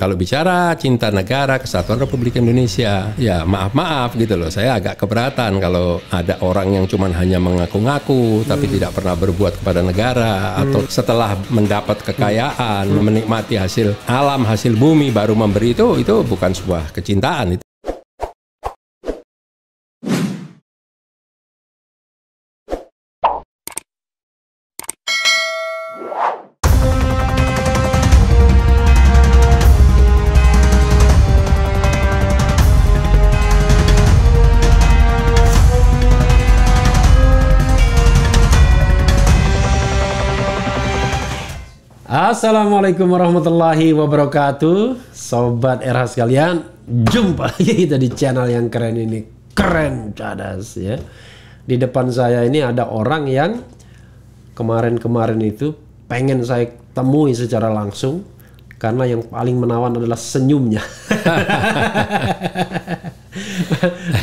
Kalau bicara cinta negara, kesatuan Republik Indonesia, ya maaf gitu loh. Saya agak keberatan kalau ada orang yang cuma hanya mengaku-ngaku tapi tidak pernah berbuat kepada negara, atau setelah mendapat kekayaan, menikmati hasil alam, hasil bumi baru memberi, itu bukan sebuah kecintaan. Assalamualaikum warahmatullahi wabarakatuh, Sobat RH sekalian. Jumpa lagi kita di channel yang keren ini, Keren Cadas ya. Di depan saya ini ada orang yang kemarin itu pengen saya temui secara langsung, karena yang paling menawan adalah senyumnya.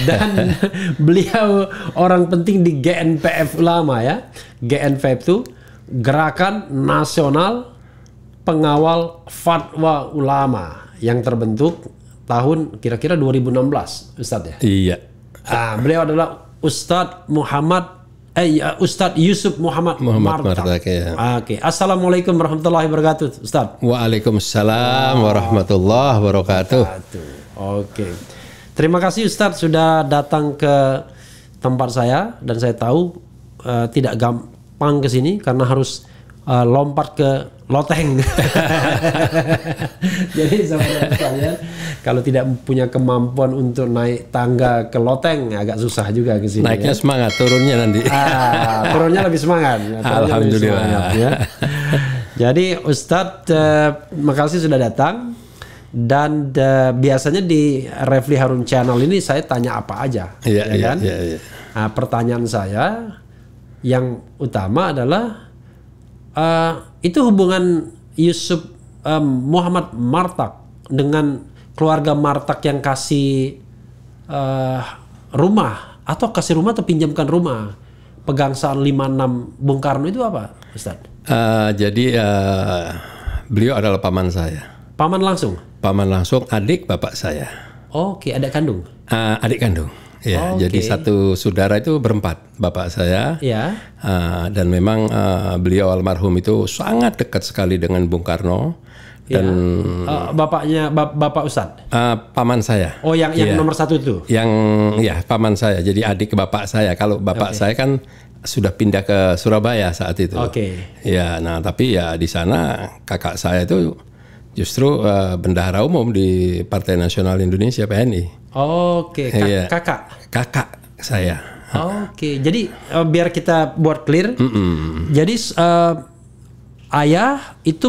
Dan beliau orang penting di GNPF Ulama ya. GNPF itu Gerakan Nasional Pengawal Fatwa Ulama, yang terbentuk tahun kira-kira 2016, Ustadz ya? Iya. Beliau adalah Ustadz Ustadz Yusuf Muhammad Martak. Ya. Oke. Assalamualaikum warahmatullahi wabarakatuh, Ustadz. Waalaikumsalam warahmatullahi wabarakatuh. Oke. Terima kasih Ustadz sudah datang ke tempat saya, dan saya tahu tidak gampang ke sini karena harus lompat ke loteng. Jadi sahabat sekalian, kalau tidak punya kemampuan untuk naik tangga ke loteng agak susah juga ke sini. Naiknya ya. Semangat, turunnya nanti. Turunnya lebih semangat. Alhamdulillah. Ya. Jadi Ustadz, makasih sudah datang. Dan biasanya di Refli Harun Channel ini saya tanya apa aja, ya kan? Iya. Nah, pertanyaan saya yang utama adalah itu hubungan Yusuf Muhammad Martak dengan keluarga Martak yang kasih rumah, atau kasih rumah atau pinjamkan rumah Pegangsaan 56 Bung Karno itu apa, Ustadz? Jadi beliau adalah paman saya. Paman langsung? Paman langsung, adik bapak saya. Oke, adik kandung? Adik kandung. Ya, jadi satu saudara itu berempat, bapak saya. Ya. Dan memang beliau almarhum itu sangat dekat sekali dengan Bung Karno. Dan bapaknya Bapak Ustadz? Paman saya. Oh, yang nomor satu itu? Yang paman saya. Jadi adik bapak saya. Kalau bapak saya kan sudah pindah ke Surabaya saat itu. Ya, nah tapi ya di sana kakak saya itu justru bendahara umum di Partai Nasional Indonesia PNI. Kakak saya. Jadi biar kita buat clear. Jadi ayah itu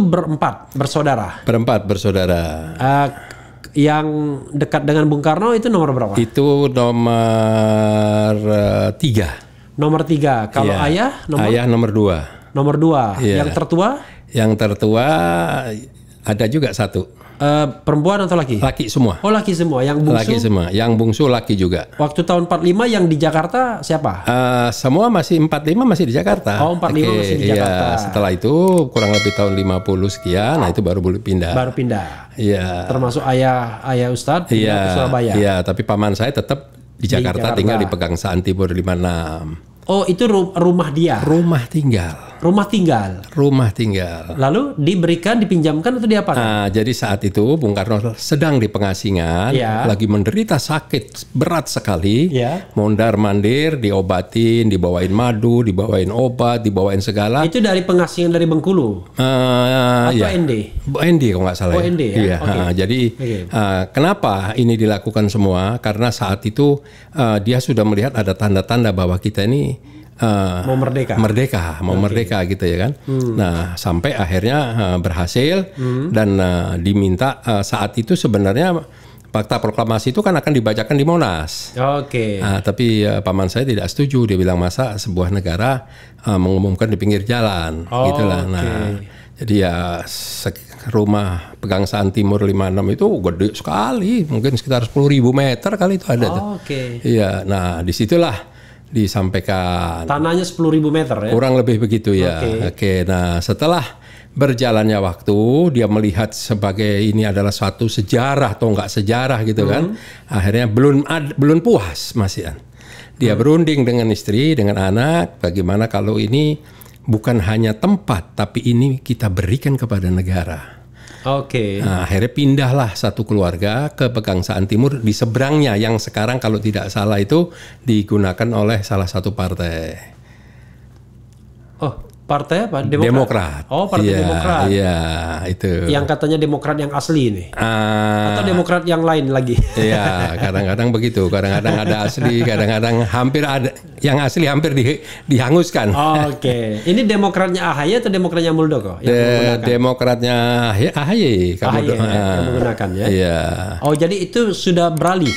bersaudara. Berempat bersaudara. Yang dekat dengan Bung Karno itu nomor berapa? Itu nomor 3. Nomor 3. Kalau ayah nomor 2. Nomor 2. Yang tertua? Yang tertua ada juga satu. Perempuan atau laki? Laki semua. Oh, laki semua. Yang bungsu? Laki semua. Yang bungsu laki juga. Waktu tahun 45 yang di Jakarta siapa? Semua masih 45 masih di Jakarta. Oh, 45 masih di Jakarta. Setelah itu kurang lebih tahun 50 sekian, nah itu baru boleh pindah. Baru pindah. Iya. Termasuk ayah Ustadz pindah ke Surabaya. Iya, tapi paman saya tetap di Jakarta, tinggal di Pegangsaan Timur 56. Oh, itu rumah dia? Rumah tinggal. Rumah tinggal? Rumah tinggal. Lalu diberikan, dipinjamkan atau diapakan? Jadi saat itu Bung Karno sedang di pengasingan, lagi menderita sakit berat sekali, mondar-mandir, diobatin, dibawain madu, dibawain obat, dibawain segala. Itu dari pengasingan dari Bengkulu? Atau ND? ND kalau nggak salah. Oh, ND ya? Jadi kenapa ini dilakukan semua? Karena saat itu dia sudah melihat ada tanda-tanda bahwa kita ini mau merdeka gitu ya kan. Nah sampai akhirnya berhasil dan diminta saat itu sebenarnya Fakta Proklamasi itu kan akan dibacakan di Monas. Tapi paman saya tidak setuju. Dia bilang masa sebuah negara mengumumkan di pinggir jalan, gitulah. Nah jadi ya rumah Pegangsaan Timur 56 itu gede sekali, mungkin sekitar 10.000 meter kali itu ada tuh. Iya, nah disitulah disampaikan. Tanahnya 10.000 meter ya? Kurang lebih begitu ya. Nah setelah berjalannya waktu dia melihat sebagai ini adalah suatu sejarah atau enggak sejarah gitu kan. Akhirnya belum puas Mas Ian. Dia berunding dengan istri, dengan anak, bagaimana kalau ini bukan hanya tempat tapi ini kita berikan kepada negara. Oke. Nah, akhirnya pindahlah satu keluarga ke Pegangsaan Timur di seberangnya yang sekarang kalau tidak salah itu digunakan oleh salah satu partai. Oh, partai apa? Demokrat. Oh, Partai Demokrat. Iya, itu. Yang katanya Demokrat yang asli ini. Atau Demokrat yang lain lagi. Iya, kadang-kadang begitu. Kadang-kadang ada asli, kadang-kadang hampir ada yang asli hampir dihanguskan. Oke. Ini Demokratnya AHY atau Demokratnya Muldoko? Demokratnya AHY. Yang menggunakan ya. Iya. Oh, jadi itu sudah beralih.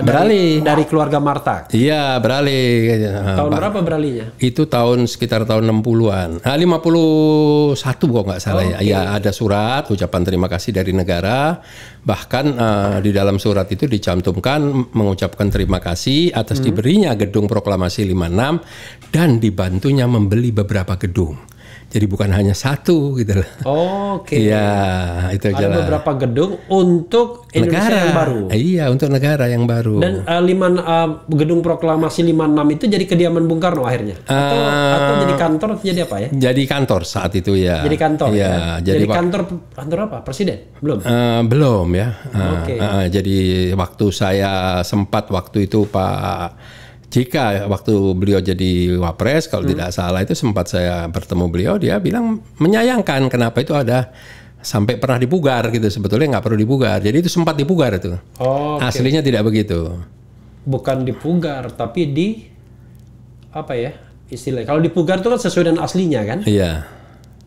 Dari keluarga Martak. Iya, beralih. Tahun berapa beralihnya? Itu sekitar tahun 60-an. 51 kok nggak salah ya. Ya, ada surat ucapan terima kasih dari negara. Bahkan di dalam surat itu dicantumkan mengucapkan terima kasih atas diberinya gedung proklamasi 56 dan dibantunya membeli beberapa gedung. Jadi bukan hanya satu gitu loh. Oke. Iya, itu ada jelas. Beberapa gedung untuk Indonesia negara yang baru. Iya, untuk negara yang baru. Dan gedung proklamasi 56 itu jadi kediaman Bung Karno akhirnya? Atau jadi kantor atau jadi apa ya? Jadi kantor saat itu ya. Jadi kantor ya. Jadi kantor apa? Presiden? Belum? Belum ya. Oke. Jadi waktu saya sempat waktu itu Pak Jika waktu beliau jadi wapres, kalau tidak salah itu sempat saya bertemu beliau, dia bilang menyayangkan kenapa itu ada sampai pernah dipugar gitu. Sebetulnya nggak perlu dipugar. Jadi itu sempat dipugar itu. Aslinya tidak begitu. Bukan dipugar, tapi apa ya istilahnya? Kalau dipugar itu kan sesuai dengan aslinya kan? Iya.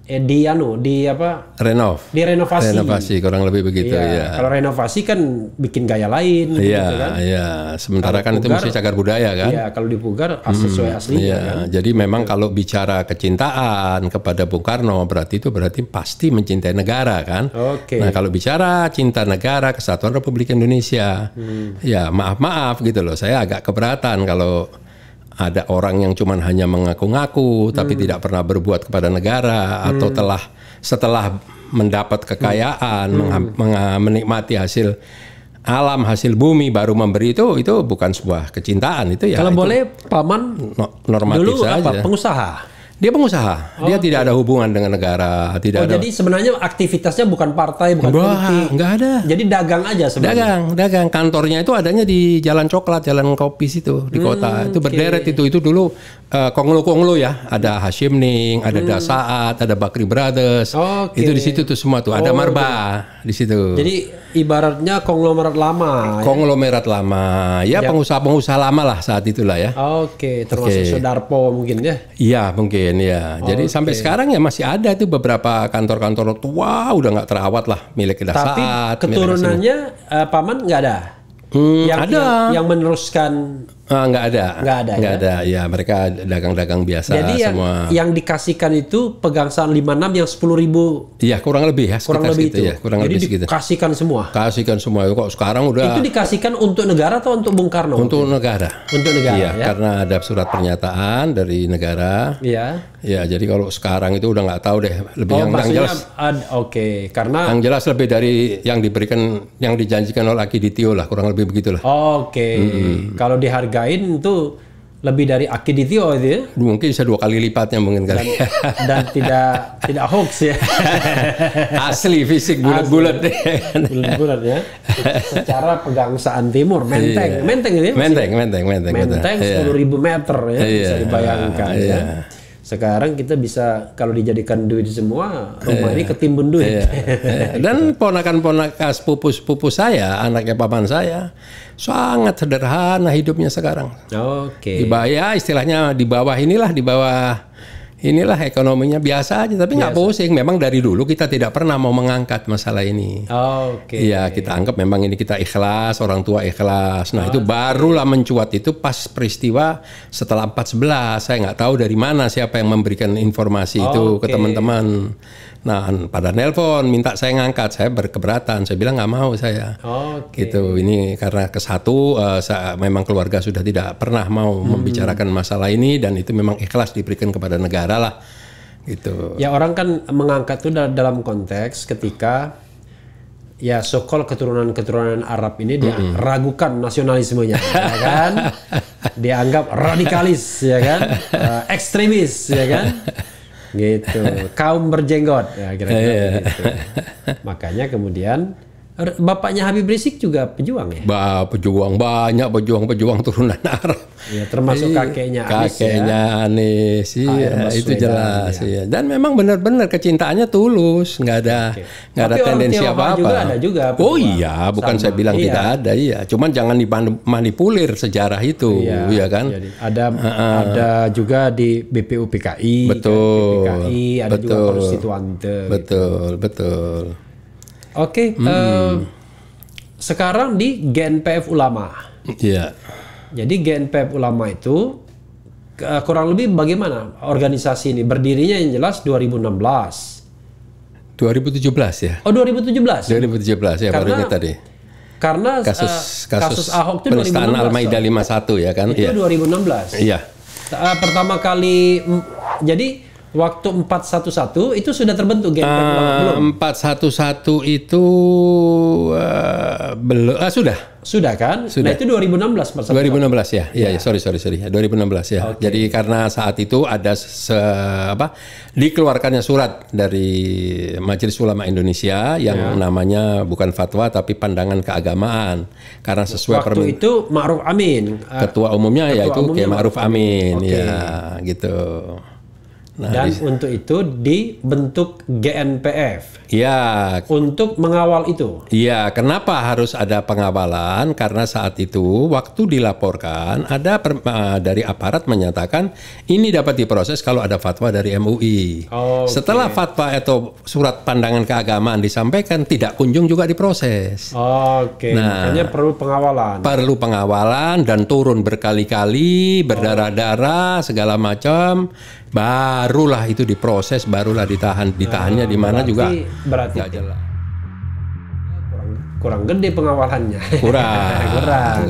Renovasi kurang lebih begitu ya. Kalau renovasi kan bikin gaya lain gitu kan. Iya, sementara kan itu mesti cagar budaya kan. Iya, kalau dipugar sesuai aslinya kan. Jadi memang kalau bicara kecintaan kepada Bung Karno berarti pasti mencintai negara kan. Nah, kalau bicara cinta negara, Kesatuan Republik Indonesia. Ya, maaf gitu loh. Saya agak keberatan kalau ada orang yang cuman hanya mengaku-ngaku tapi tidak pernah berbuat kepada negara atau setelah mendapat kekayaan menikmati hasil alam, hasil bumi baru memberi itu bukan sebuah kecintaan itu ya. Kalau boleh Paman normatif dulu saja. apa pengusaha? Dia pengusaha, dia tidak ada hubungan dengan negara, tidak ada. Jadi sebenarnya aktivitasnya bukan partai, bukan politik. Enggak ada. Jadi dagang aja sebenarnya. Dagang. Kantornya itu adanya di Jalan Coklat, Jalan Kopi situ di kota. Itu berderet itu dulu konglo ya. Ada Hashimning, ada Dasaat, ada Bakri Brothers. Itu di situ tuh semua tuh. Ada Marba di situ. Jadi ibaratnya konglomerat lama. Konglomerat lama. Ya, pengusaha-pengusaha lama lah saat itulah ya. Termasuk Soedarpo mungkin ya. Iya, mungkin. Ya, jadi sampai sekarang ya masih ada tuh beberapa kantor-kantor tua udah nggak terawat lah milik Dasaat. Tapi keturunannya Paman nggak ada. Ada yang meneruskan. Nggak ada. Ya, mereka dagang-dagang biasa. Jadi semua. Yang dikasihkan itu Pegangsaan 56 yang 10.000. Iya, kurang lebih ya. Kurang lebih itu. Ya, kurang jadi lebih dikasihkan semua. Kasihkan semua. Kok sekarang udah. Itu dikasihkan untuk negara atau untuk Bung Karno? Untuk negara. Untuk negara. Iya, ya? Karena ada surat pernyataan dari negara. Iya. Ya, jadi kalau sekarang itu udah nggak tahu deh. Lebih yang jelas. Karena yang jelas lebih dari yang diberikan, yang dijanjikan oleh Akiditio lah, kurang lebih begitulah. Kalau dihargain tuh lebih dari Akiditio itu ya? Mungkin bisa 2 kali lipatnya mungkin kali. Dan tidak hoax ya. Asli fisik bulat-bulat. Bulat-bulat ya. Secara Pegangsaan Timur, Menteng itu ya? Menteng 10.000 meter ya, bisa dibayangkan ya. Sekarang kita bisa kalau dijadikan duit semua, rumah ini ketimbun duit. Dan ponakan-ponakan sepupu saya, anaknya paman saya, sangat sederhana hidupnya sekarang. Ya, istilahnya di bawah inilah ekonominya biasa aja, tapi nggak pusing. Memang dari dulu kita tidak pernah mau mengangkat masalah ini. Iya, kita anggap memang ini kita ikhlas, orang tua ikhlas. Nah, itu barulah mencuat itu pas peristiwa setelah 4/11. Saya nggak tahu dari mana siapa yang memberikan informasi itu ke teman-teman. Nah, pada nelpon minta saya ngangkat, saya berkeberatan, saya bilang nggak mau saya. Gitu. Ini karena memang keluarga sudah tidak pernah mau membicarakan masalah ini dan itu memang ikhlas diberikan kepada negara lah. Gitu. Ya orang kan mengangkat itu dalam konteks ketika ya sokol keturunan Arab ini dia ragukan nasionalismenya, ya kan? Dianggap radikalis, ya kan? Ekstremis, ya kan? Gitu. Kaum berjenggot, ya kira-kira gitu. Makanya kemudian bapaknya Habib Rizik juga pejuang ya? Pejuang, banyak pejuang turunan Arab. Ya, termasuk kakeknya Anis. Kakeknya Anis, iya, itu jelas. Ya. Dan memang benar-benar kecintaannya tulus, nggak ada tendensi apa-apa. Juga ada juga. Oh iya, bukan saya bilang tidak ada, iya. Cuman jangan dimanipulir sejarah itu, ya kan? Jadi ada juga di BPU PKI, betul. Kan? PKI, ada betul. juga konstituante. Betul. Oke, sekarang di GNPF Ulama. Iya. Jadi GNPF Ulama itu kurang lebih bagaimana organisasi ini? Berdirinya yang jelas 2016. 2017 ya? Oh 2017? 2017 ya, baru ingat tadi. Karena kasus Ahok itu penistaan Al-Maidah 51 ya kan? Itu 2016. Iya. Pertama kali, jadi waktu 411 itu sudah terbentuk GNPF belum? 411 itu belum, sudah kan? Sudah. Nah itu 2016. 2016 ya. Iya, sorry. 2016 ya. Okay. Jadi karena saat itu ada dikeluarkannya surat dari Majelis Ulama Indonesia yang namanya bukan fatwa tapi pandangan keagamaan. Karena sesuai waktu itu Ma'ruf Amin. Ketua umumnya yaitu Kiai Ma'ruf Amin. Okay. Ya, gitu. Nah, dan untuk itu dibentuk GNPF. Iya. Untuk mengawal itu. Iya, kenapa harus ada pengawalan? Karena saat itu waktu dilaporkan ada dari aparat menyatakan ini dapat diproses kalau ada fatwa dari MUI. Okay. Setelah fatwa atau surat pandangan keagamaan disampaikan tidak kunjung juga diproses. Oke. Nah, makanya perlu pengawalan. Perlu pengawalan dan turun berkali-kali, berdarah-darah segala macam. Barulah itu diproses, barulah ditahannya di mana juga berarti nggak jelas. Kurang gede pengawalannya. Kurang.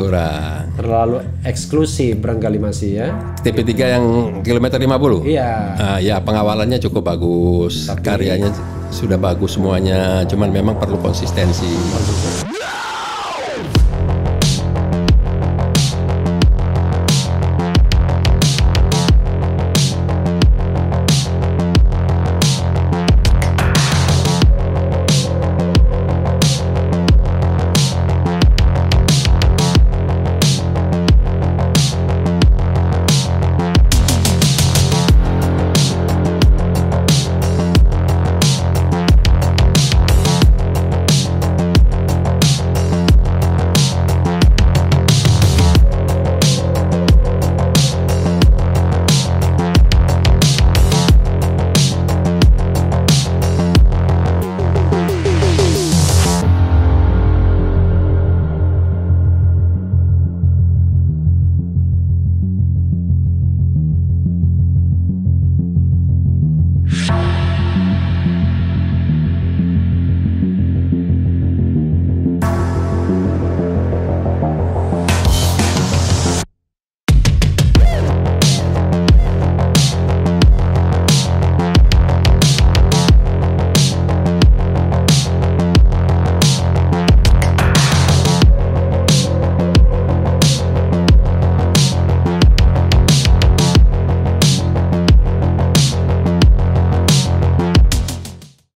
Terlalu eksklusif barangkali masih ya. TP3 yang kilometer 50. Iya. Ya pengawalannya cukup bagus, karyanya sudah bagus semuanya. Cuman memang perlu konsistensi.